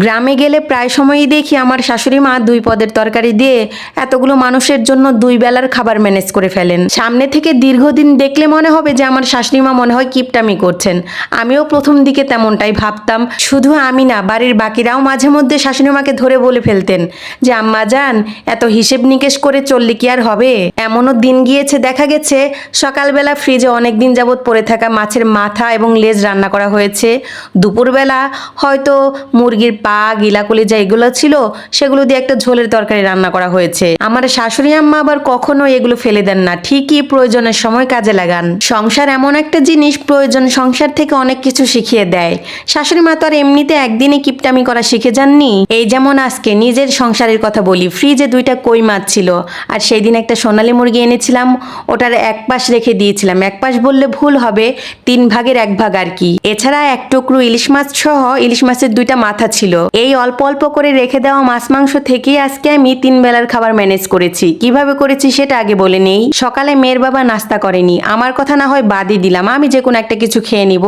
গ্রামে গেলে প্রায় সময়ই দেখি আমার শাশুড়ি মা 2 পদের তরকারি দিয়ে এতগুলো মানুষের জন্য 2 বেলার খাবার ম্যানেজ করে ফেলেন। সামনে থেকে দীর্ঘদিন দেখলে মনে হবে যে আমার শাশুড়ি মা মনে হয় কিপটামি করছেন। আমিও প্রথম দিকে তেমনটাই ভাবতাম। শুধু আমি না, বাড়ির বাকিরাও মাঝে মধ্যে শাশুড়ি মাকে ধরে বলে ফেলতেন যে আম্মা জান, এত হিসেব নিকেশ করে চললে কি আর হবে। এমনও দিন গিয়েছে, দেখা গেছে সকালবেলা ফ্রিজে অনেক দিন যাবৎ পড়ে থাকা মাছের মাথা এবং লেজ রান্না করা হয়েছে। দুপুরবেলা হয়তো মুরগির পা, গিলা, কলিজা এগুলো ছিল, সেগুলো দিয়ে একটা ঝোলের তরকারি রান্না করা হয়েছে। আমার শাশুড়ি আম্মা আবার কখনো এগুলো ফেলে দেন না, ঠিকই প্রয়োজনের সময় কাজে লাগান। সংসার এমন একটা জিনিস, প্রয়োজন সংসার থেকে অনেক কিছু শিখিয়ে দেয়। শাশুড়ি মা তো আর এমনিতে একদিনে কিপটামি করা শিখে যাননি। এই যেমন আজকে নিজের সংসারের কথা বলি, ফ্রিজে 2টা কই মাছ ছিল, আর সেই দিন একটা সোনালী মুরগি এনেছিলাম, ওটার এক পাশ রেখে দিয়েছিলাম। এক পাশ বললে ভুল হবে, 3 ভাগের 1 ভাগ আর কি। এছাড়া 1 টুকরো ইলিশ মাছ সহ ইলিশ মাছের 2টা মাথা ছিল। এই অল্প অল্প করে রেখে দেওয়া মাছ মাংস থেকেই আজকে আমি 3 বেলার খাবার ম্যানেজ করেছি। কিভাবে করেছি সেটা আগে বলে নেই। সকালে মেয়ের বাবা নাস্তা করেনি, আমার কথা না হয় বাদই দিলাম, আমি যে কোনো একটা কিছু খেয়ে নিব।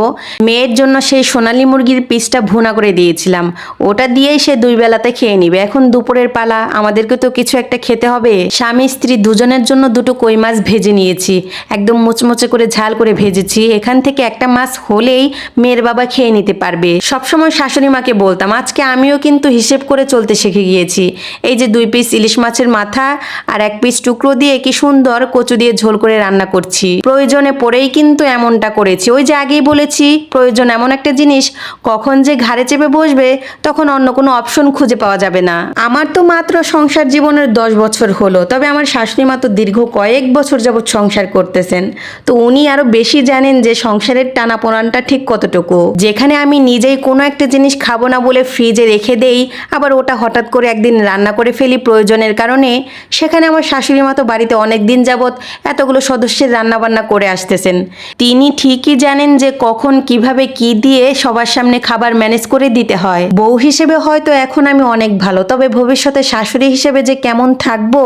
মেয়ের জন্য সেই সোনালী মুরগির পিসটা ভুনা করে দিয়েছিলাম, ওটা দিয়েই সে 2 বেলাতে খেয়ে নিবে। এখন দুপুরের পালা, আমাদেরকে তো কিছু একটা খেতে হবে। স্বামী স্ত্রী দুজনের জন্য 2টো কই মাছ ভেজে নিয়েছি, একদম মুচমুচে করে ঝাল করে ভেজেছি। এখান থেকে একটা মাছ হলেই মেয়ের বাবা খেয়ে নিতে পারবে। সবসময় শাশুড়ি মাকে বলতাম, আজকে আমিও কিন্তু হিসেব করে চলতে শিখে গিয়েছি। এই যে 2 পিস ইলিশ মাছের মাথা আর 1 পিস টুকরো দিয়ে কি সুন্দর কচু দিয়ে ঝোল করে রান্না করছি। প্রয়োজনে পড়েই কিন্তু এমনটা করেছি। ওই যে আগেই বলেছি, প্রয়োজন এমন একটা জিনিস, কখন যে ঘাড়ে চেপে বসবে তখন অন্য কোনো অপশন খুঁজে পাওয়া যাবে না। আমার তো মাত্র সংসার জীবনের 10 বছর হলো, তবে আমার শাশুড়ি মা তো দীর্ঘ কয়েক বছর যাবৎ সংসার করতেছেন, তো উনি আরো বেশি জানেন যে সংসারের টানাপোড়ানটা ঠিক কতটুকু। যেখানে আমি নিজেই কোনো একটা জিনিস খাবো না বলে ফ্রিজে রেখে দেই, আবার ওটা হঠাৎ করে একদিন রান্না করে ফেলি প্রয়োজনের কারণে, সেখানে আমার শাশুড়ি মা তো বাড়িতে অনেক দিন যাবৎ এতগুলো সদস্যের রান্না বান্না করে আসতেছেন। তিনি ঠিকই জানেন যে কখন কিভাবে কি দিয়ে সবার সামনে খাবার ম্যানেজ করে দিতে হয়। বউ হিসেবে হয়তো এখন আমি অনেক ভালো, তবে ভবিষ্যতে শাশুড়ি হিসেবে যে কেমন থাকবো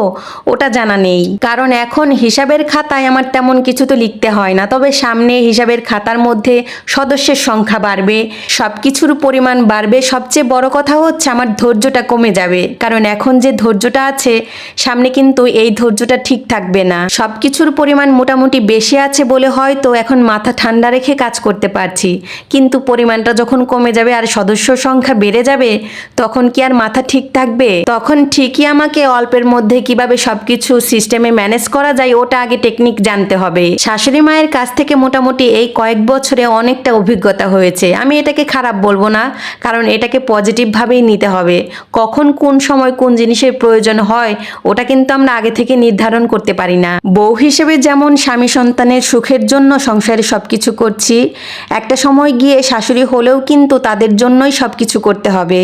ওটা জানা নেই। কারণ এখন হিসাবের খাতায় আমার তেমন কিছু তো লিখতে হয় না, তবে সামনে হিসাবের খাতার মধ্যে সদস্যের সংখ্যা বাড়বে, সবকিছুর পরিমাণ বাড়বে। সবচেয়ে বড় কথা হচ্ছে আমার ধৈর্যটা কমে যাবে, কারণ এখন যে ধৈর্যটা আছে সামনে কিন্তু এই ধৈর্যটা ঠিক থাকবে না। সবকিছুর পরিমাণ মোটামুটি বেশি আছে বলে হয়তো এখন মাথা ঠান্ডা রেখে কাজ করতে পারছি, কিন্তু পরিমাণটা যখন কমে যাবে আর সদস্য সংখ্যা বেড়ে যাবে, তখন কি আর মাথা ঠিক থাকবে? তখন ঠিকই আমাকে অল্পের মধ্যে কিভাবে সবকিছু সিস্টেমে ম্যানেজ করা যায় ওটা আগে টেকনিক জানতে হবে। শাশুড়ি মায়ের কাছ থেকে মোটামুটি এই কয়েক বছরে অনেকটা অভিজ্ঞতা হয়েছে। আমি এটাকে খারাপ বলবো না, কারণ এটাকে পজিটিভভাবেই নিতে হবে। কখন কোন সময় কোন জিনিসের প্রয়োজন হয় ওটা কিন্তু আমরা আগে থেকে নির্ধারণ করতে পারি না। বউ হিসেবে যেমন স্বামী সন্তানের সুখের জন্য সংসারে সবকিছু করছি, একটা সময় গিয়ে শাশুড়ি হলেও কিন্তু তাদের জন্যই সবকিছু করতে হবে।